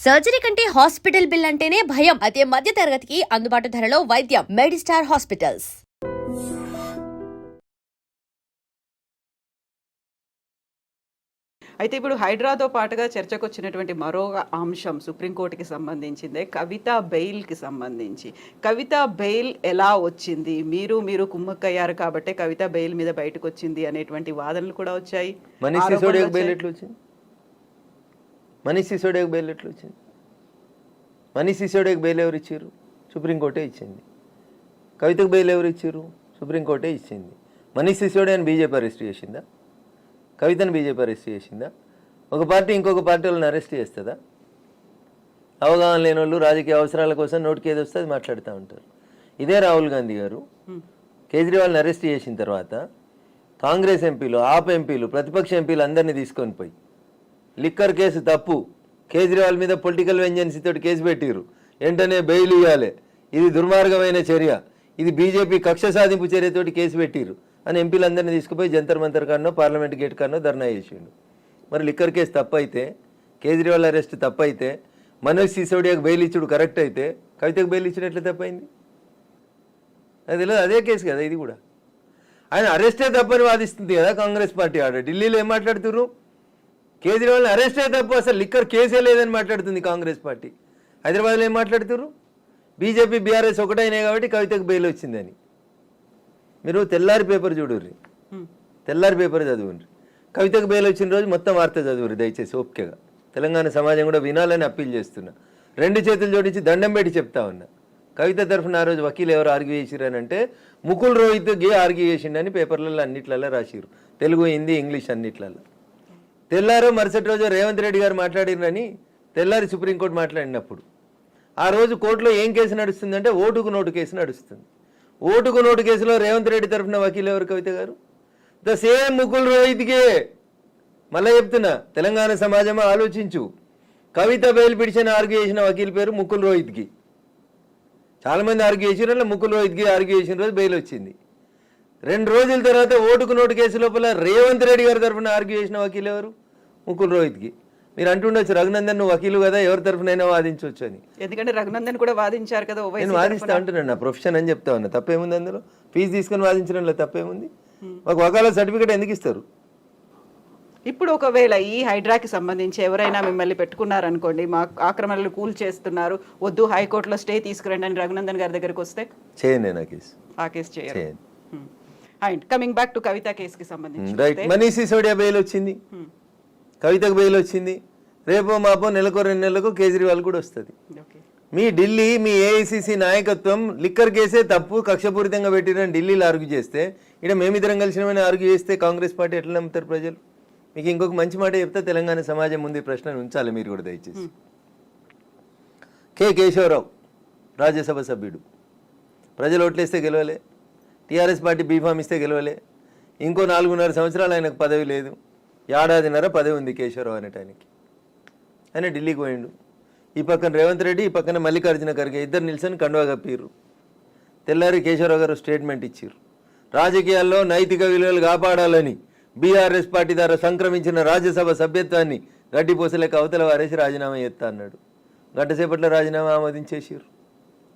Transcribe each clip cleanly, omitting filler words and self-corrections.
Surgery కంటే hospital bill అంటేనే భయం. అదే మధ్య తరగతికి అందుబాటు ధరలో వైద్యం. Medistar hospitals. అయితే ఇప్పుడు హైడ్రాతో పాటుగా చర్చకు వచ్చినటువంటి మరో అంశం సుప్రీంకోర్టుకి సంబంధించిందే కవిత బెయిల్కి సంబంధించి. కవిత బెయిల్ ఎలా వచ్చింది, మీరు కుమ్మక్కయ్యారు కాబట్టి కవిత బెయిల్ మీద బయటకు వచ్చింది అనేటువంటి వాదనలు కూడా వచ్చాయి. మనీష్ సిసోడియాకి బెయిల్ ఎట్లా వచ్చింది? మనీష్ సిసోడియాకి బెయిల్ ఎట్లా వచ్చింది? మనీష్ సిసోడియాకి బెయిల్ ఎవరు ఇచ్చారు? సుప్రీంకోర్టే ఇచ్చింది. కవితకు బెయిల్ ఎవరు ఇచ్చారు? సుప్రీంకోర్టే ఇచ్చింది. మనీష్ సిసోడియాని బీజేపీ అరెస్ట్ చేసిందా? కవితను బీజేపీ అరెస్ట్ చేసిందా? ఒక పార్టీ ఇంకొక పార్టీ వాళ్ళని అరెస్ట్ చేస్తుందా? అవగాహన లేని వాళ్ళు రాజకీయ అవసరాల కోసం నోటికి ఏది వస్తే అది మాట్లాడుతూ ఉంటారు. ఇదే రాహుల్ గాంధీ గారు కేజ్రీవాల్ని అరెస్ట్ చేసిన తర్వాత కాంగ్రెస్ ఎంపీలు, ఆప్ ఎంపీలు, ప్రతిపక్ష ఎంపీలు అందరినీ తీసుకొని పోయి లిక్కర్ కేసు తప్పు, కేజ్రీవాల్ మీద పొలిటికల్ వెంజెన్సీ తోటి కేసు పెట్టిరు, వెంటనే బెయిల్ ఇవ్వాలి, ఇది దుర్మార్గమైన చర్య, ఇది బీజేపీ కక్ష సాధింపు చర్యతోటి కేసు పెట్టిరు అని ఎంపీలందరినీ తీసుకుపోయి జంతర్ మంతర్ కానో పార్లమెంట్ గేట్ కానో ధర్నా చేసిండు. మరి లిక్కర్ కేసు తప్పైతే, కేజ్రీవాల్ అరెస్ట్ తప్పైతే, మనోజ్ సిసోడియాకి బెయిల్ ఇచ్చుడు కరెక్ట్ అయితే కవితకు బెయిల్ ఇచ్చుడు ఎట్లా తప్పైంది? అది లేదు, అదే కేసు కదా ఇది కూడా. ఆయన అరెస్టే తప్పని వాదిస్తుంది కదా కాంగ్రెస్ పార్టీ. ఆడ ఢిల్లీలో ఏం మాట్లాడుతున్నారు? కేజ్రీవాల్ని అరెస్టే తప్పు, అసలు లిక్కర్ కేసే లేదని మాట్లాడుతుంది కాంగ్రెస్ పార్టీ. హైదరాబాద్లో ఏం మాట్లాడుతున్నారు? బీజేపీ బీఆర్ఎస్ ఒకటైనాయి కాబట్టి కవితకు బెయిల్ వచ్చిందని. మీరు తెల్లారి పేపర్ చూడుర్రి, తెల్లారి పేపర్ చదువుండ్రి. కవితకు బెయిల్ వచ్చిన రోజు మొత్తం వార్త చదువురి దయచేసి ఓపికగా. తెలంగాణ సమాజం కూడా వినాలని అప్పీల్ చేస్తున్నా. రెండు చేతులు జోడించి దండం పెట్టి చెప్తా ఉన్నా. కవిత తరఫున ఆ రోజు వకీలు ఎవరు ఆర్గ్యూ చేసిరని అంటే ముకుల్ రోహిత్ గే ఆర్గ్యూ చేసిండని పేపర్లలో అన్నిట్లలో రాసిరు, తెలుగు, హిందీ, ఇంగ్లీష్ అన్నిట్లలో. తెల్లారో మరుసటి రోజు రేవంత్ రెడ్డి గారు మాట్లాడిరని తెల్లారి సుప్రీంకోర్టు మాట్లాడినప్పుడు ఆ రోజు కోర్టులో ఏం కేసు నడుస్తుందంటే ఓటుకు నోటు కేసు నడుస్తుంది. ఓటుకు నోటు కేసులో రేవంత్ రెడ్డి తరఫున వకీలు ఎవరు? కవిత గారు. ద సేమ్ ముకుల్ రోహిత్కే. మళ్ళీ చెప్తున్నా, తెలంగాణ సమాజం ఆలోచించు. కవిత బెయిల్ పిటిషన్ ఆర్గ్యూ చేసిన వకీల్ పేరు ముకుల్ రోహిత్కి. చాలామంది ఆర్గ్యూ చేసిన ముకుల్ రోహిత్కి ఆర్గ్యూ చేసిన రోజు బెయిల్ వచ్చింది. 2 రోజుల తర్వాత ఓటుకు నోటు కేసు లోపల రేవంత్ రెడ్డి గారి తరఫున ఆర్గ్యూ చేసిన వకీలు ఎవరు? ముకుల్ రోహిత్కి. మీరు అంటుండొచ్చు రఘునందన్ నువ్వు వకీలు కదా, ఎవరి తరఫునైనా వాదించవచ్చు అని. ఎందుకంటే రఘునందన్ కూడా వాదించారు కదా. నేను వాదిస్తా అంటున్నాను, నా ప్రొఫెషన్ అని చెప్తా ఉన్నా. తప్పేముంది అందులో? ఫీజు తీసుకొని వాదించడంలో తప్పేముంది? మాకు వకాల సర్టిఫికేట్ ఎందుకు ఇస్తారు? ఇప్పుడు ఒకవేళ ఈ హైడ్రాకి సంబంధించి ఎవరైనా మిమ్మల్ని పెట్టుకున్నారనుకోండి, మా ఆక్రమణలు కూల్ చేస్తున్నారు, వద్దు హైకోర్టులో స్టే తీసుకురండి అని రఘునందన్ గారి దగ్గరికి వస్తే చేయండి నా కేసు. ఆ కేసు చేయండి. అండ్ కమింగ్ బ్యాక్ టు కవిత కేసుకి సంబంధించి రైట్, మనీష్ సిసోడియా బెయిల్ వచ్చింది, కవితకు బెయిల్ వచ్చింది. రేపో మాపో నెలకో 2 నెలలకు కేజ్రీవాల్ కూడా వస్తుంది. మీ ఢిల్లీ, మీ ఏఐసిసి నాయకత్వం లిక్కర్ కేసే తప్పు, కక్షపూరితంగా పెట్టిరని ఢిల్లీలో ఆర్గ్యూ చేస్తే, ఇక్కడ మేమిద్దరం కలిసినమని ఆర్గ్యూ చేస్తే కాంగ్రెస్ పార్టీ ఎట్లా నమ్ముతారు ప్రజలు? మీకు ఇంకొక మంచి మాట చెప్తే తెలంగాణ సమాజం ముందు ప్రశ్నను ఉంచాలి మీరు కూడా దయచేసి. కె కేశవరావు రాజ్యసభ సభ్యుడు, ప్రజలు ఓట్లేస్తే గెలవలే, టీఆర్ఎస్ పార్టీ బీఫామ్ ఇస్తే గెలవలే, ఇంకో 4.5 సంవత్సరాలు ఆయనకు పదవి లేదు, 1.5 ఏడాది పదవి ఉంది కేశవరావు అనేటానికి. ఆయన ఢిల్లీకి పోయిండు. ఈ పక్కన రేవంత్ రెడ్డి, ఈ పక్కన మల్లికార్జున ఖర్గే, ఇద్దరు నిల్చొని కండువా కప్పిర్రు. తెల్లారి కేశవరావు గారు స్టేట్మెంట్ ఇచ్చారు. రాజకీయాల్లో నైతిక విలువలు కాపాడాలని బీఆర్ఎస్ పార్టీ ద్వారా సంక్రమించిన రాజ్యసభ సభ్యత్వాన్ని గడ్డిపోసలేక అవతల వారేసి రాజీనామా చేస్తా అన్నాడు. గంటసేపట్లో రాజీనామా ఆమోదించేసారు,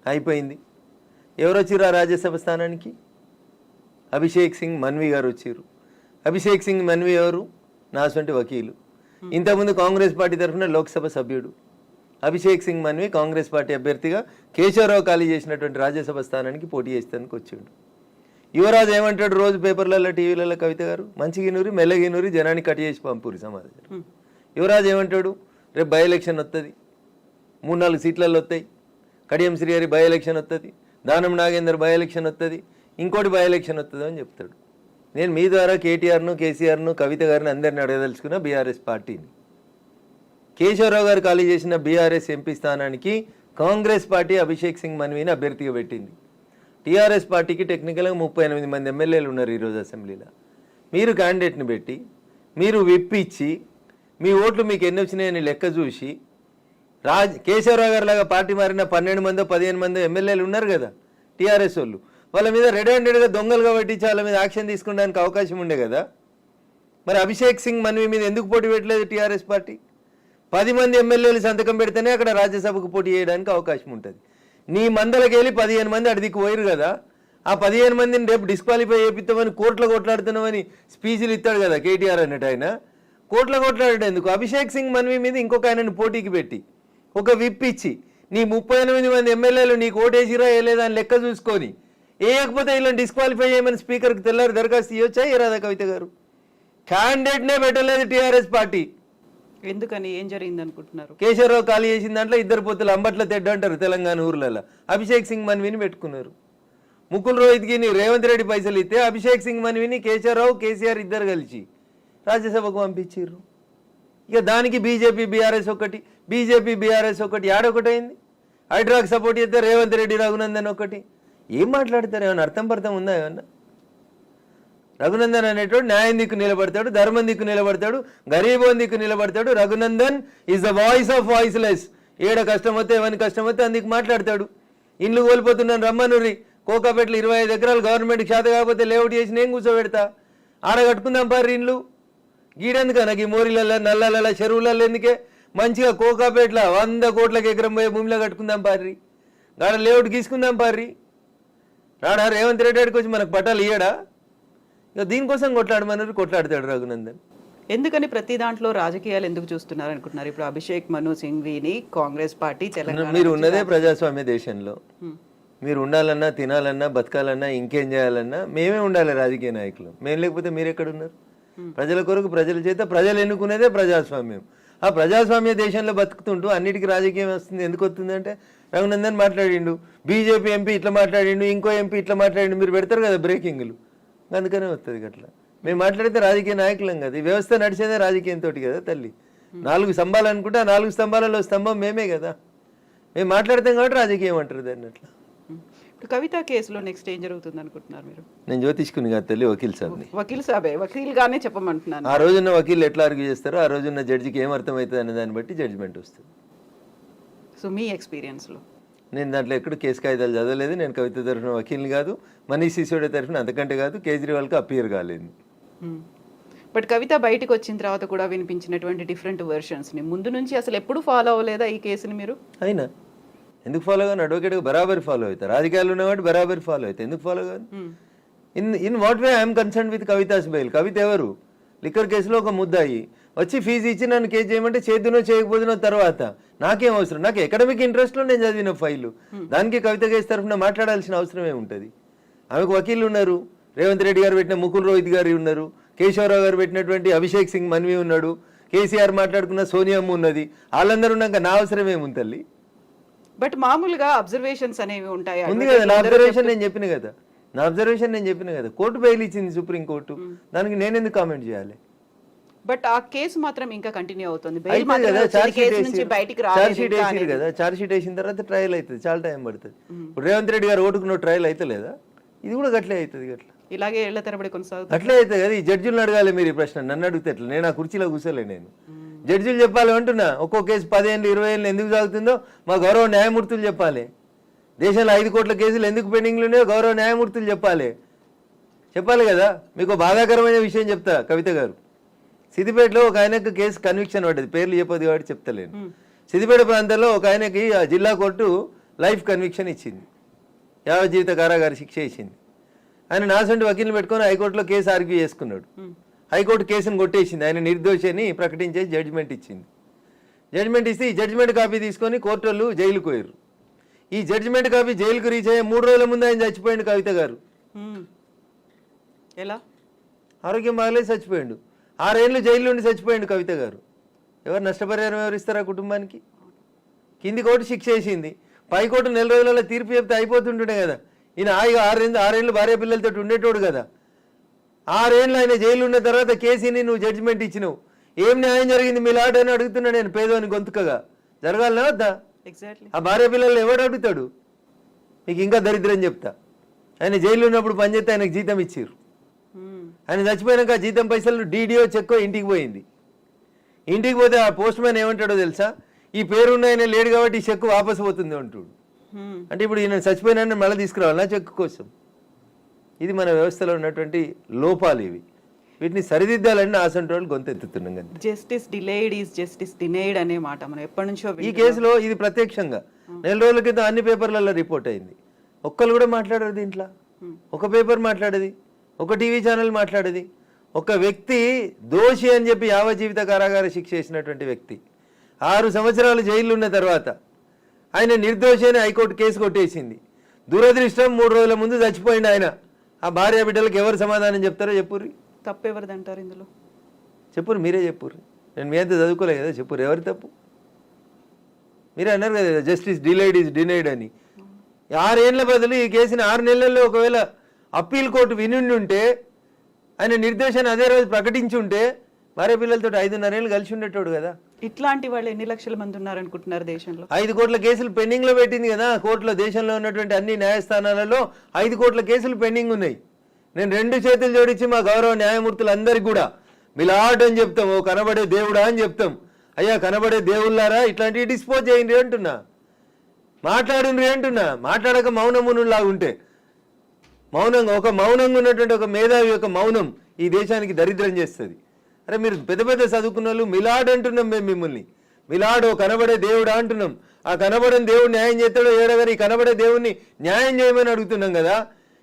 అయిపోయింది. ఎవరు వచ్చారు ఆ రాజ్యసభ స్థానానికి? అభిషేక్ సింగ్ మన్వి గారు వచ్చారు. అభిషేక్ సింగ్ మన్వి ఎవరు? నాసంటి వకీలు, ఇంతకుముందు కాంగ్రెస్ పార్టీ తరఫున లోక్సభ సభ్యుడు. అభిషేక్ సింగ్ మన్వి కాంగ్రెస్ పార్టీ అభ్యర్థిగా కేశవరావు ఖాళీ చేసినటువంటి రాజ్యసభ స్థానానికి పోటీ చేస్తానికి వచ్చాడు. యువరాజు ఏమంటాడు రోజు పేపర్లలో, టీవీలలో? కవిత గారు మంచిగినూరి మెల్లగినూరి జనాన్ని కట్ చేసి పంపురి సమాధానం. యువరాజు ఏమంటాడు? రేపు బై ఎలక్షన్ వస్తుంది, 3-4 సీట్లలో వస్తాయి, కడియం శ్రీహరి బై ఎలక్షన్ వస్తుంది, దానం నాగేందర్ బై ఎలక్షన్ వస్తుంది, ఇంకోటి బై ఎలక్షన్ వస్తుంది అని చెప్తాడు. నేను మీ ద్వారా కేటీఆర్ను, కేసీఆర్ను, కవిత గారిని అందరిని అడగదలుచుకున్న బీఆర్ఎస్ పార్టీని. కేశవరావు గారు ఖాళీ చేసిన బీఆర్ఎస్ ఎంపీ స్థానానికి కాంగ్రెస్ పార్టీ అభిషేక్ సింగ్ మన్వీని అభ్యర్థిగా పెట్టింది. టీఆర్ఎస్ పార్టీకి టెక్నికల్గా 38 మంది ఎమ్మెల్యేలు ఉన్నారు ఈరోజు అసెంబ్లీలో. మీరు క్యాండిడేట్ని పెట్టి, మీరు విప్పిచ్చి, మీ ఓట్లు మీకు ఎన్ని వచ్చినాయని లెక్క చూసి, కేశవరావు గారి లాగా పార్టీ మారిన 12 మందో 15 మందో ఎమ్మెల్యేలు ఉన్నారు కదా టీఆర్ఎస్ వాళ్ళు, వాళ్ళ మీద రెడ్ హ్యాండెడ్గా దొంగలుగా పట్టించి వాళ్ళ మీద యాక్షన్ తీసుకోవడానికి అవకాశం ఉండే కదా. మరి అభిషేక్ సింగ్ మన్వి మీద ఎందుకు పోటీ పెట్టలేదు టీఆర్ఎస్ పార్టీ? 10 మంది ఎమ్మెల్యేలు సంతకం పెడితేనే అక్కడ రాజ్యసభకు పోటీ చేయడానికి అవకాశం ఉంటుంది. నీ మందలకి వెళ్ళి 15 మంది అడిదికి పోయిరు కదా, ఆ 15 మందిని రేపు డిస్క్వాలిఫై చేపిస్తామని కోర్టులో కొట్లాడుతున్నామని స్పీచ్లు ఇస్తాడు కదా కేటీఆర్ అన్నట్టు. ఆయన కోర్టులో కొట్లాడాడు ఎందుకు? అభిషేక్ సింగ్ మన్వి మీద ఇంకొక ఆయనను పోటీకి పెట్టి ఒక విప్ ఇచ్చి నీ 38 మంది ఎమ్మెల్యేలు నీకు ఓటేసిరా వేయలేదా అని లెక్క చూసుకొని వేయకపోతే ఇలా డిస్క్వాలిఫై చేయమని స్పీకర్కి తెల్లారి దరఖాస్తు ఇవ్వచ్చా ఇరాదా కవిత గారు? క్యాండిడేట్నే పెట్టలేదు టీఆర్ఎస్ పార్టీ. ఎందుకని, ఏం జరిగింది అనుకుంటున్నారు? కేశవరావు ఖాళీ చేసిన దాంట్లో 2 పొత్తులు అంబట్ల తెడ్డ అంటారు తెలంగాణ ఊర్లలో. అభిషేక్ సింగ్ మన్విని పెట్టుకున్నారు. ముకుల్ రోహిత్కి రేవంత్ రెడ్డి పైసలు ఇస్తే అభిషేక్ సింగ్ మన్విని కేశవరావు కేసీఆర్ ఇద్దరు కలిసి రాజ్యసభకు పంపించారు. ఇక దానికి బీజేపీ బీఆర్ఎస్ ఒకటి యాడొకటైంది. హైడ్రాకి సపోర్ట్ చేస్తే రేవంత్ రెడ్డి రఘునందన్ ఒకటి. ఏం మాట్లాడతారు? ఏమన్నా అర్థం పర్థం ఉందా? ఏమన్నా రఘునందన్ అనేటోడు న్యాయం దిక్కు నిలబడతాడు, ధర్మం దిక్కు నిలబడతాడు, గరీబోన్ దిక్కు నిలబడతాడు. Raghunandan is the voice of voiceless. ఏడ కష్టం వస్తే ఎవరి కష్టం వస్తే అందుకు మాట్లాడతాడు. ఇండ్లు కోల్పోతున్నాను రమ్మనురి, కోకాపేటలో 25 ఎకరాలు గవర్నమెంట్కి చేత కాకపోతే లేఅవుట్ చేసి నేను కూర్చోబెడతా, ఆడ కట్టుకుందాం పారి ఇండ్లు. గీడెందుకన్నా ఈ మోరీలలో నల్లలలో చెరువులలో ఎందుకే? మంచిగా కోకాపేటలో 100 కోట్లకి ఎకరం పోయే భూమిలో కట్టుకుందాం పారి, గాడ లేఅవుట్ గీసుకుందాం పారి. రాడా రేవంత్ రెడ్డి గారికి వచ్చి మనకు పట్టాలు ఇయ్యడా? ఇక దీనికోసం కొట్లాడతాడు రఘునందన్. ఎందుకని ప్రతి దాంట్లో రాజకీయాలు ఎందుకు చూస్తున్నారు అనుకుంటున్నారు? ఇప్పుడు అభిషేక్ మను సింఘ్విని కాంగ్రెస్ పార్టీ తెలంగాణ మీరు ఉన్నదే ప్రజాస్వామ్య దేశంలో. మీరు ఉండాలన్నా, తినాలన్నా, బతకాలన్నా, ఇంకేం చేయాలన్నా మేమే ఉండాలి రాజకీయ నాయకులు. మేము లేకపోతే మీరు ఎక్కడున్నారు? ప్రజల కొరకు ప్రజల చేత ప్రజలు ఎన్నుకునేదే ప్రజాస్వామ్యం. ఆ ప్రజాస్వామ్య దేశంలో బతుకుతుంటూ అన్నిటికీ రాజకీయం వస్తుంది. ఎందుకు వస్తుందంటే రఘునందన్ మాట్లాడిండు, బీజేపీ ఎంపీ ఇట్లా మాట్లాడిండు, ఇంకో ఎంపీ ఇట్లా మాట్లాడిండు, మీరు పెడతారు కదా బ్రేకింగ్లు, అందుకనే వస్తుంది అట్లా. మేము మాట్లాడితే రాజకీయ నాయకులం కదా, ఈ వ్యవస్థ నడిచేదే రాజకీయంతో కదా తల్లి. 4 స్తంభాలు అనుకుంటే ఆ 4 స్తంభాలలో స్తంభం మేమే కదా. మేము మాట్లాడతాం కాబట్టి రాజకీయం అంటారు దాన్ని. అట్లా ఇప్పుడు కవిత కేసులో నెక్స్ట్ ఏం జరుగుతుంది అనుకుంటున్నారు మీరు? నేను జ్యోతిష్కుని కాదు తల్లి, వకీల్ సాబ్ని. వకీల్ సాబే, వకీల్గానే చెప్పమంటున్నాను. ఆ రోజున్న వకీలు ఎట్లా ఆర్గ్యూ చేస్తారో ఆ రోజున్న జడ్జికి ఏం అర్థమవుతుంది అనే దాన్ని బట్టి జడ్జిమెంట్ వస్తుంది. సో మీ ఎక్స్పీరియన్స్లో? నేను దాంట్లో ఎక్కడ కేసు కాగితాలు చదవలేదు. నేను కవిత తరఫున వకీల్ని కాదు, మనీష్ సిసోడియా తరఫున అంతకంటే కాదు, కేజ్రీవాల్కి అపియర్ కాలేదు. బట్ కవిత బయటకు వచ్చిన తర్వాత కూడా వినిపించినటువంటి డిఫరెంట్ వెర్షన్స్ని ముందు నుంచి అసలు ఎప్పుడు ఫాలో అవ్వలేదా ఈ కేసుని మీరు? అయినా ఎందుకు ఫాలో కాను? అడ్వకేట్గా బరాబరి ఫాలో అవుతారు. రాజకీయాలు ఉన్నవాడు బరాబరి ఫాలో అవుతాయి. ఎందుకు ఫాలో కాదు? In what way I'm concern with Kavitha's bail. Kavitha ఎవరు? లిక్కర్ కేసులో ఒక ముద్దాయి వచ్చి ఫీజు ఇచ్చి నన్ను కేసు చేయమంటే చేద్దునో చేయకపోతునో తర్వాత నాకేం అవసరం? నాకు ఎకడమిక్ ఇంట్రెస్ట్లో నేను చదివిన ఫైలు, దానికి కవిత కేసు తరఫున మాట్లాడాల్సిన అవసరం ఏముంటుంది? ఆమెకు వకీళ్ళు ఉన్నారు, రేవంత్ రెడ్డి గారు పెట్టిన ముకుల్ రోహిత్ గారు ఉన్నారు, కేశవరావు గారు పెట్టినటువంటి అభిషేక్ సింగ్ మన్వి ఉన్నాడు, కేసీఆర్ మాట్లాడుకున్న సోనియమ్మ ఉన్నది. వాళ్ళందరూ ఉన్నాక నా అవసరం ఏముంది తల్లి? బట్ మామూలుగా అబ్జర్వేషన్స్ అనేవి ఉంటాయి. ఉంది కదా, నా అబ్జర్వేషన్ నేను చెప్పిన కదా. కోర్టు బెయిల్ ఇచ్చింది సుప్రీం కోర్టు, దానికి నేను ఎందుకు కామెంట్ చేయాలి? బట్ ఆ కేసు మాత్రం ఇంకా కంటిన్యూ అవుతుంది. ఛార్జ్ షీట్ వేసిన తర్వాత ట్రయల్ అవుతుంది, చాలా టైం పడుతుంది. ఇప్పుడు రేవంత్ రెడ్డి గారు ఓటుకున్న ట్రయల్ అయితే లేదా? ఇది కూడా గట్లే అవుతుంది. గట్లా ఇలాగే ఏళ్ల తరబడి కొనసాగుతుంది. అట్లే అవుతుంది కదా. ఈ జడ్జిలను అడగాలి మీరు ఈ ప్రశ్న, నన్ను అడిగితే ఎట్లా? నేను ఆ కుర్చీలో కూర్చోలే. నేను జడ్జిలు చెప్పాలి అంటున్నా. ఒక్కో కేసు 10 ఏళ్ళు 20 ఏళ్ళు ఎందుకు సాగుతుందో మా గౌరవ న్యాయమూర్తులు చెప్పాలి. దేశంలో 5 కోట్ల కేసులు ఎందుకు పెండింగ్లు ఉన్నాయో గౌరవ న్యాయమూర్తులు చెప్పాలి కదా. మీకు బాధాకరమైన విషయం చెప్తా కవిత గారు. సిద్దిపేటలో ఒక ఆయనకు కేసు కన్విక్షన్ పడ్డది, పేర్లు చెప్పదు కాబట్టి చెప్తలేను. సిద్దిపేట ప్రాంతంలో ఒక ఆయనకి జిల్లా కోర్టు లైఫ్ కన్విక్షన్ ఇచ్చింది, యావజ్జీవిత కారాగార శిక్ష ఇచ్చింది. ఆయన నాసంటి వకీల్ని పెట్టుకొని హైకోర్టులో కేసు ఆర్గ్యూ చేసుకున్నాడు. హైకోర్టు కేసును కొట్టేసింది, ఆయన నిర్దోషి అని ప్రకటించేసి జడ్జిమెంట్ ఇచ్చింది. జడ్జిమెంట్ ఇస్తే ఈ జడ్జిమెంట్ కాపీ తీసుకొని కోర్టు వాళ్ళు జైలుకు పోయారు. ఈ జడ్జిమెంట్ కాపీ జైలుకు రీచ్ అయ్యే 3 రోజుల ముందు ఆయన చచ్చిపోయిండు కవిత గారు. ఎలా? ఆరోగ్యం బాగలేదు, చచ్చిపోయిండు. 6 ఏళ్ళు జైలు నుండి చచ్చిపోయిండు కవిత గారు. ఎవరు నష్టపరిహారం ఎవరిస్తారా కుటుంబానికి? కింది కోర్టు శిక్ష వేసింది, పై కోర్టు 4 రోజులలో తీర్పు చెప్తే అయిపోతుంటుండే కదా. ఈయన 6 ఏళ్ళు భార్య పిల్లలతో ఉండేటోడు కదా. 6 ఏళ్ళు ఆయన జైలు ఉన్న తర్వాత కేసీని నువ్వు జడ్జిమెంట్ ఇచ్చినావు. ఏం న్యాయం జరిగింది మీ లాట్ అని అడుగుతున్నా నేను, పేదోని గొంతుకగా. జరగాలనే వద్దా? ఎగ్జాక్ట్లీ. ఆ భార్య పిల్లలు ఎవడు అడుగుతాడు? మీకు ఇంకా దరిద్రం చెప్తా. ఆయన జైలు ఉన్నప్పుడు పనిచేస్తే ఆయనకు జీతం ఇచ్చారు. ఆయన చచ్చిపోయాక జీతం పైసలు డీడీఓ చెక్కో ఇంటికి పోయింది. ఇంటికి పోతే ఆ పోస్ట్ మ్యాన్ ఏమంటాడో తెలుసా? ఈ పేరున్న ఆయన లేడు కాబట్టి ఈ చెక్కు వాపసు పోతుంది అంటాడు. అంటే ఇప్పుడు ఈయన చచ్చిపోయినా మళ్ళీ తీసుకురావాలి నా చెక్కు కోసం. ఇది మన వ్యవస్థలో ఉన్నటువంటి లోపాలు ఇవి. వీటిని సరిదిద్దాలని ఆసంటి వాళ్ళు గొంతెత్తుతున్నాం కదా. Justice delayed is justice denied అనే మాట మనం ఎప్పటి నుంచో ఈ కేసులో ఇది ప్రత్యక్షంగా నెల రోజుల క్రితం అన్ని పేపర్లలో రిపోర్ట్ అయింది. ఒక్కరు కూడా మాట్లాడారు దీంట్లో. ఒక పేపర్ మాట్లాడేది, ఒక టీవీ ఛానల్ మాట్లాడేది. ఒక వ్యక్తి దోషి అని చెప్పి యావజ్జీవిత కారాగార శిక్ష చేసినటువంటి వ్యక్తి 6 సంవత్సరాలు జైల్లో ఉన్న తర్వాత ఆయన నిర్దోషి అని హైకోర్టు కేసు కొట్టేసింది. దురదృష్టం 3 రోజుల ముందు చచ్చిపోయింది ఆయన. ఆ భార్య బిడ్డలకు ఎవరు సమాధానం చెప్తారో చెప్పుర్రి. తప్పెవరిది అంటారు ఇందులో? చెప్పురు, మీరే చెప్పుర్రి. నేను మీ అంతా చదువుకోలే కదా, చెప్పురు ఎవరి తప్పు. మీరే అన్నారు కదా జస్టిస్ డిలేడ్ ఈజ్ డినైడ్ అని. 6 ఏళ్ల బదులు ఈ కేసుని 6 నెలల్లో ఒకవేళ అప్పీల్ కోర్టు వినుండి ఉంటే, ఆయన నిర్దేశాన్ని అదే రోజు ప్రకటించి ఉంటే భార్య పిల్లలతో 5.5 ఏళ్ళు కలిసి ఉండేటోడు కదా. ఇట్లాంటి వాళ్ళు ఎన్ని లక్షల మంది ఉన్నారనుకుంటున్నారు దేశంలో? 5 కోట్ల కేసులు పెండింగ్ లో పెట్టింది కదా కోర్టులో. దేశంలో ఉన్నటువంటి అన్ని న్యాయస్థానాలలో 5 కోట్ల కేసులు పెండింగ్ ఉన్నాయి. నేను 2 చేతులు జోడించి మా గౌరవ న్యాయమూర్తులందరికీ కూడా మిలాడ్ అని చెప్తాం, ఓ కనబడే దేవుడా అని చెప్తాం. అయ్యా కనబడే దేవుళ్ళారా ఇట్లాంటివి డిస్పోజ్ చేయండి అంటున్నా, మాట్లాడండి అంటున్నా. మాట్లాడక మౌనమునులాగుంటే మౌనంగా మౌనంగా ఉన్నటువంటి ఒక మేధావి యొక్క మౌనం ఈ దేశానికి దరిద్రం చేస్తుంది. అరే మీరు పెద్ద పెద్ద చదువుకున్న వాళ్ళు మిలాడ్ అంటున్నాం. మేము మిమ్మల్ని మిలాడ్ ఓ కనబడే దేవుడా అంటున్నాం. ఆ కనబడని దేవుడు న్యాయం చేస్తాడో ఏడగారు, ఈ కనబడే దేవుడిని న్యాయం చేయమని అడుగుతున్నాం కదా.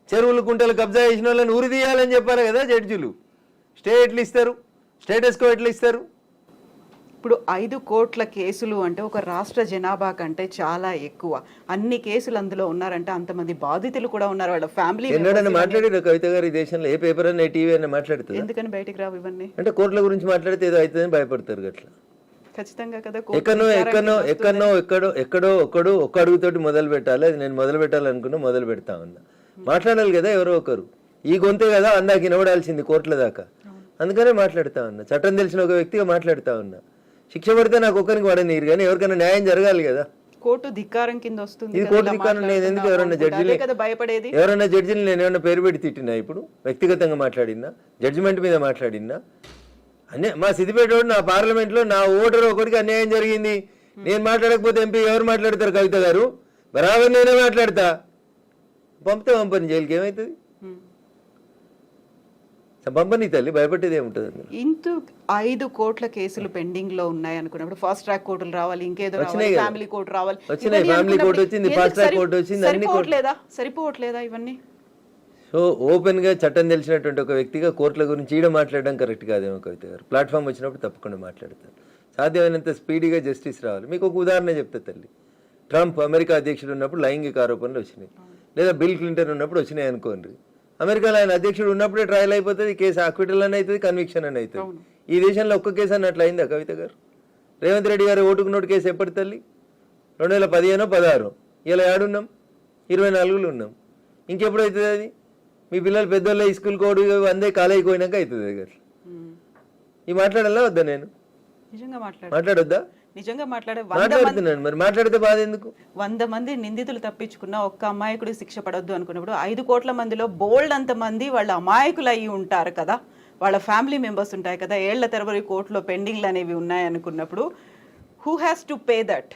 చెరువులు కుంటలు కబ్జా చేసిన వాళ్ళని ఉరి తీయాలని చెప్పారు కదా జడ్జిలు. స్టే ఎట్లా ఇస్తారు? స్టేటస్ కో ఎట్లా ఇస్తారు? ఇప్పుడు 5 కోట్ల కేసులు అంటే ఒక రాష్ట్ర జనాభా కంటే చాలా ఎక్కువ. అన్ని కేసులు అందులో ఉన్నారంటే అంతమంది బాధితులు కూడా ఉన్నారు, వాళ్ళ ఫ్యామిలీ. ఎన్నడన్నా మాట్లాడారు కవిత గారు ఈ దేశంలో? ఏ పేపర్ అన్న టీవీ అన్న మాట్లాడుతుంది? ఎందుకని బయటికి రావు ఇవన్నీ? అంటే కోర్టుల గురించి మాట్లాడితే ఏదో అవుతుందని భయపడతారు అట్లా. ఖచ్చితంగా కదా. ఎక్కడో ఒక్క అడుగుతోటి మొదలు పెట్టాలి. అది నేను మొదలు పెట్టాలనుకున్నా మొదలు పెడతా ఉన్నా. మాట్లాడాలి కదా ఎవరో ఒకరు. ఈ గొంతే కదా అందాక వినబడాల్సింది కోర్టుల దాకా. అందుకనే మాట్లాడుతా ఉన్నా. చట్టం తెలిసిన ఒక వ్యక్తిగా మాట్లాడుతా ఉన్నా. శిక్ష పడితే నాకు ఒక్కరికి పడనీరు, కానీ ఎవరికైనా న్యాయం జరగాలి కదా. కోర్టు ధిక్కారం కింద వస్తుంది. ఇది కోర్టు ధిక్కారం. నేను ఎందుకు ఎవరన్నా జడ్జిని భయపడేది? ఎవరన్నా జడ్జిని నేను ఏమన్నా పేరు పెట్టి తిట్టినా? ఇప్పుడు వ్యక్తిగతంగా మాట్లాడినా, జడ్జిమెంట్ మీద మాట్లాడినా? మా సిద్దిపేట నా పార్లమెంట్లో నా ఓటర్ ఒకరికి అన్యాయం జరిగింది. నేను మాట్లాడకపోతే ఎంపీ ఎవరు మాట్లాడతారు? కవిత గారు బరాబర్ నేనే మాట్లాడతా. పంపని జైలుకి ఏమవుతుంది? పంపని తల్లి, భయపడేది ఏముంటుంది? ఇంత 5 కోట్ల కేసులు పెండింగ్ లో ఉన్నాయి అనుకున్నప్పుడు ఫాస్ట్ ట్రాక్ కోర్టులు రావాలి, ఇంకేదో రావాలి, ఫ్యామిలీ కోర్టు రావాలి. వచ్చినాయి, ఫ్యామిలీ కోర్టు వచ్చింది, ఫాస్ట్ ట్రాక్ కోర్టు వచ్చింది, అన్ని సరిపోవట్లేదా ఇవన్నీ? సో ఓపెన్ గా చట్టం తెలిసినటువంటి ఒక వ్యక్తిగా కోర్టుల గురించి ఈడ మాట్లాడడం కరెక్ట్ కాదేమో కవిత గారు. ప్లాట్ఫామ్ వచ్చినప్పుడు తప్పకుండా మాట్లాడతారు. సాధ్యమైనంత స్పీడీగా జస్టిస్ రావాలి. మీకు ఒక ఉదాహరణ చెప్తా తల్లి. ట్రంప్ అమెరికా అధ్యక్షుడు ఉన్నప్పుడు లైంగిక ఆరోపణలు వచ్చినాయి, లేదా బిల్ క్లింటన్ ఉన్నప్పుడు వచ్చినాయి అనుకోండి. అమెరికాలో ఆయన అధ్యక్షుడు ఉన్నప్పుడే ట్రయల్ అయిపోతుంది, కేసు అక్విటల్ అని అవుతుంది, కన్విక్షన్ అని అవుతుంది. ఈ దేశంలో ఒక్క కేసు అన్నట్లు అయిందా కవిత గారు? రేవంత్ రెడ్డి గారు ఓటుకు నోటు కేసు ఎప్పటి తల్లి? 2015-16. ఇలా ఏడున్నాం, 24లో ఉన్నాం. ఇంకెప్పుడు అవుతుంది అది? మీ పిల్లలు పెద్దోళ్ళ స్కూల్ కోడ్ అందే కాలేజీకి పోయినాక అవుతుంది కదా. ఈ మాట్లాడాలా వద్దా? నేను నిజంగా మాట్లాడొద్దా? నిజంగా మాట్లాడుతున్నాను. మరి మాట్లాడితే బాధ ఎందుకు? 100 మంది నిందితులు తప్పించుకున్న ఒక్క అమాయకుడు శిక్ష పడొద్దు అనుకున్నప్పుడు 5 కోట్ల మందిలో బోల్డ్ అంత మంది వాళ్ళ అమాయకులు అయ్యి ఉంటారు కదా, వాళ్ళ ఫ్యామిలీ మెంబర్స్ ఉంటాయి కదా, ఏళ్ల తరబడి కోర్టులో పెండింగ్లు అనేవి ఉన్నాయి అనుకున్నప్పుడు who has to pay that?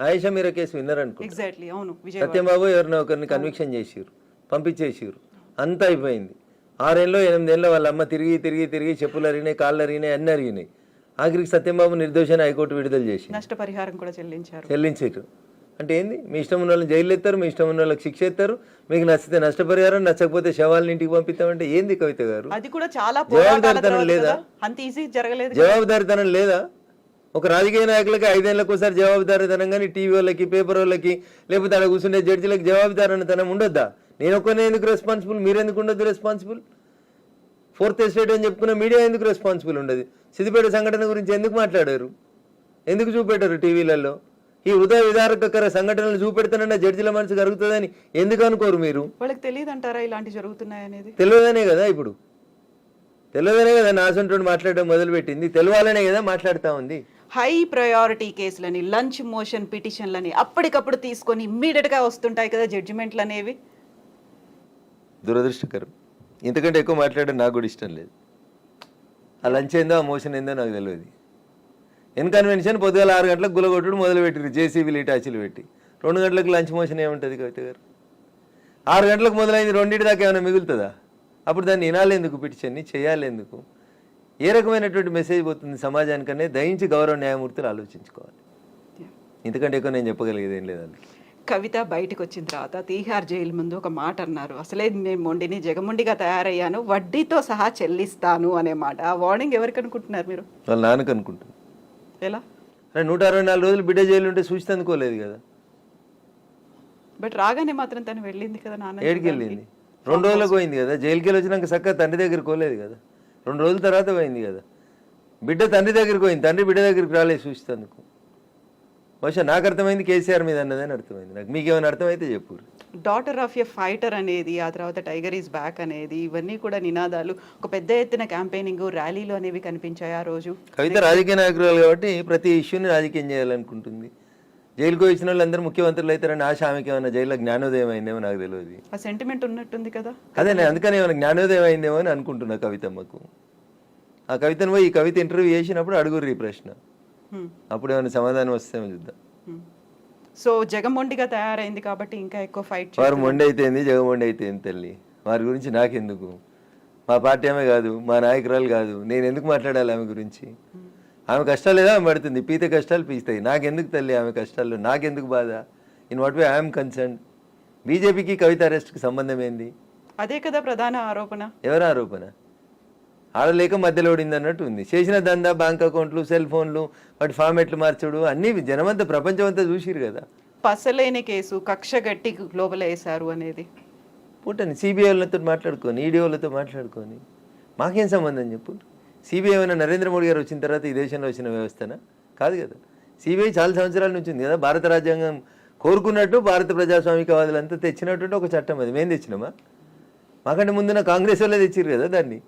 Ayesha Meera case విన్నారనుకో. ఎగ్జాక్ట్లీ, అవును. సత్యంబాబు ఎవరినో ఒకరిని కన్విక్షన్ చేసిరు, పంపించేసిరు, అంతా అయిపోయింది. 6 ఏళ్ళు 8 ఏళ్ళు వాళ్ళ అమ్మ తిరిగి చెప్పులు అరిగినాయి, కాళ్ళు అరిగినాయి, అన్ని అరిగినాయి. ఆఖరికి సత్యంబాబు నిర్దోషాన్ని హైకోర్టు విడుదల చేసి నష్టపరిహారం కూడా చెల్లించారు. అంటే ఏంది? మీ ఇష్టం ఉన్న వాళ్ళని జైలు ఎత్తారు, మీ ఇష్టం ఉన్న వాళ్ళకి శిక్ష ఎత్తారు, మీకు నచ్చితే నష్టపరిహారం, నచ్చకపోతే శవాలను ఇంటికి పంపిస్తామంటే ఏంది కవిత గారు? అది కూడా చాలా జవాబుదారితనం లేదా? అంత ఈజీ జరగలేదు. జవాబుదారితనం లేదా? ఒక రాజకీయ నాయకులకి 5 ఏళ్ళకి ఒకసారి జవాబుదారితనం, కానీ టీవీ వాళ్ళకి, పేపర్ వాళ్ళకి, లేకపోతే అక్కడ కూర్చుండే జడ్జిలకి జవాబుదారితనం ఉండొద్దా? నేను ఒక్కనే ఎందుకు రెస్పాన్సిబుల్? మీరెందుకు ఉండొద్దు రెస్పాన్సిబుల్? 4th ఎస్టేట్ అని చెప్పుకున్న మీడియా ఎందుకు రెస్పాన్సిబుల్ ఉండదు? సిద్దిపేట సంఘటన గురించి ఎందుకు మాట్లాడారు? ఎందుకు చూపెట్టారు టీవీలలో? ఈ హృదయ విదారకర సంఘటనలు చూపెడతానన్న జడ్జిల మనసు కరుగుతుందని ఎందుకు అనుకోరు మీరు? వాళ్ళకి తెలియదు అంటారా ఇలాంటి జరుగుతున్నాయనేది? తెలియదనే కదా ఇప్పుడు, తెలియదనే కదా నాసంటోడు మాట్లాడడం మొదలుపెట్టింది, తెలియాలనే కదా మాట్లాడుతూ ఉంది. హై ప్రయారిటీ కేసులని, లంచ్ మోషన్ పిటిషన్లని అప్పటికప్పుడు తీసుకొని ఇమ్మీడియట్ గా వస్తుంటాయి కదా జడ్జిమెంట్లు అనేవి. దురదృష్టకరం. ఇంతకంటే ఎక్కువ మాట్లాడడం నాకు కూడా ఇష్టం లేదు. ఆ లంచ్ ఏందో, ఆ మోషన్ ఏందో నాకు తెలియదు. ఇన్కన్వెన్షన్ పొద్దుగాల 6 గంటలకు గులగొట్టుడు మొదలుపెట్టిరు, జేసీబీలు ఇటాచీలు పెట్టి. 2 గంటలకు లంచ్ మోషన్ ఏముంటుంది కవిత గారు? 6 గంటలకు మొదలైంది, 2 దాకా ఏమైనా మిగులుతుందా? అప్పుడు దాన్ని వినాలేందుకు పిటిషన్ని చేయాలేందుకు? ఏ రకమైనటువంటి మెసేజ్ పోతుంది సమాజానికనే దయించి గౌరవ న్యాయమూర్తులు ఆలోచించుకోవాలి. ఇంతకంటే ఎక్కువ నేను చెప్పగలిగేది ఏం లేదండి. కవిత బయటకు వచ్చిన తర్వాత తీహార్ జైలు ముందు ఒక మాట అన్నారు, అసలే నేను మొండిని జగమొండిగా తయారయ్యాను, వడ్డీతో సహా చెల్లిస్తాను అనే మాట. ఆ వార్నింగ్ ఎవరికి అనుకుంటున్నారు మీరు? వాళ్ళ నాన్నకు అనుకుంటాను. ఎలా? 164 రోజులు బిడ్డ జైలు ఉంటే సూచిత అందుకోలేదు కదా. బట్ రాగానే మాత్రం తను వెళ్ళింది కదా నాన్న. ఏడికి వెళ్ళింది? 2 రోజులకు పోయింది కదా. జైలుకి వెళ్ళి వచ్చినాక చక్కగా తండ్రి దగ్గరికి పోలేదు కదా. 2 రోజుల తర్వాత పోయింది కదా. బిడ్డ తండ్రి దగ్గరికి పోయింది, తండ్రి బిడ్డ దగ్గరికి రాలేదు సూచితందుకు. బహుశా నాకు అర్థమైంది కేసీఆర్ మీద అన్నదని అర్థమైంది నాకు. మీకేమైనా అర్థమైతే చెప్పు. డాటర్ ఆఫ్ ఎ ఫైటర్ అనేది, ఆ తర్వాత టైగర్ ఈజ్ బ్యాక్ అనేది, ఇవన్నీ కూడా నినాదాలు, ఒక పెద్ద ఎత్తున క్యాంపెయినింగ్, ర్యాలీలు అనేవి కనిపించాయి ఆ రోజు. కవిత రాజకీయ నాయకురాలు కాబట్టి ప్రతి ఇష్యూని రాజకీయం చేయాలనుకుంటుంది. జైలుకు వచ్చిన వాళ్ళందరూ ముఖ్యమంత్రులు అవుతారని ఆశ ఆమెకి ఏమైనా జైల్లో జ్ఞానోదయం అయిందేమో నాకు తెలియదు. ఆ సెంటిమెంట్ ఉన్నట్టుంది కదా. అదే నేను అందుకని ఏమైనా జ్ఞానోదయం అయిందేమో అని అనుకుంటున్నా కవితమ్మకు. ఆ కవితను పోయి ఈ కవిత ఇంటర్వ్యూ చేసినప్పుడు అడుగుర్రి ఈ ప్రశ్న, అప్పుడు ఏమైనా సమాధానం వస్తేమో చూద్దాం. సో జగమొండిగా తయారైంది కాబట్టి ఇంకా ఎక్కువ ఫైట్. వారు మొండి అయితేంది, జగమొండి అయితేంది తల్లి, వారి గురించి నాకెందుకు? మా పార్టీ ఆమె కాదు, మా నాయకురాలు కాదు, నేను ఎందుకు మాట్లాడాలి ఆమె గురించి? ఆమె కష్టాలు ఏదో ఆమె పడుతుంది, పీతే కష్టాలు పీస్తాయి. నాకెందుకు తల్లి ఆమె కష్టాల్లో? నాకెందుకు బాధ? In what way I'm concern. బీజేపీకి కవిత అరెస్ట్కి సంబంధం ఏంది? అదే కదా ప్రధాన ఆరోపణ. ఎవరు ఆరోపణ? ఆడలేక మధ్యలో ఓడింది అన్నట్టు ఉంది. చేసిన దందా, బ్యాంక్ అకౌంట్లు, సెల్ ఫోన్లు, వాటి ఫార్మెట్లు మార్చుడు అన్నీ జనమంతా ప్రపంచం అంతా చూసిరు కదా. పసలేని కేసు, కక్ష గట్టి లోపల వేశారు అనేది పుట్టని సిబిఐ వాళ్ళతో మాట్లాడుకొని, ఈడీ వాళ్ళతో మాట్లాడుకొని మాకేం సంబంధం చెప్పు? సిబిఐ ఏమైనా నరేంద్ర మోడీ గారు వచ్చిన తర్వాత ఈ దేశంలో వచ్చిన వ్యవస్థనా? కాదు కదా. సిబిఐ చాలా సంవత్సరాల నుంచి ఉంది కదా. భారత రాజ్యాంగం కోరుకున్నట్టు భారత ప్రజాస్వామికవాదులంతా తెచ్చినట్టు ఒక చట్టం. అది మేము తెచ్చినామా? మాకంటే ముందున్న కాంగ్రెస్ వాళ్ళే తెచ్చిరు కదా దాన్ని.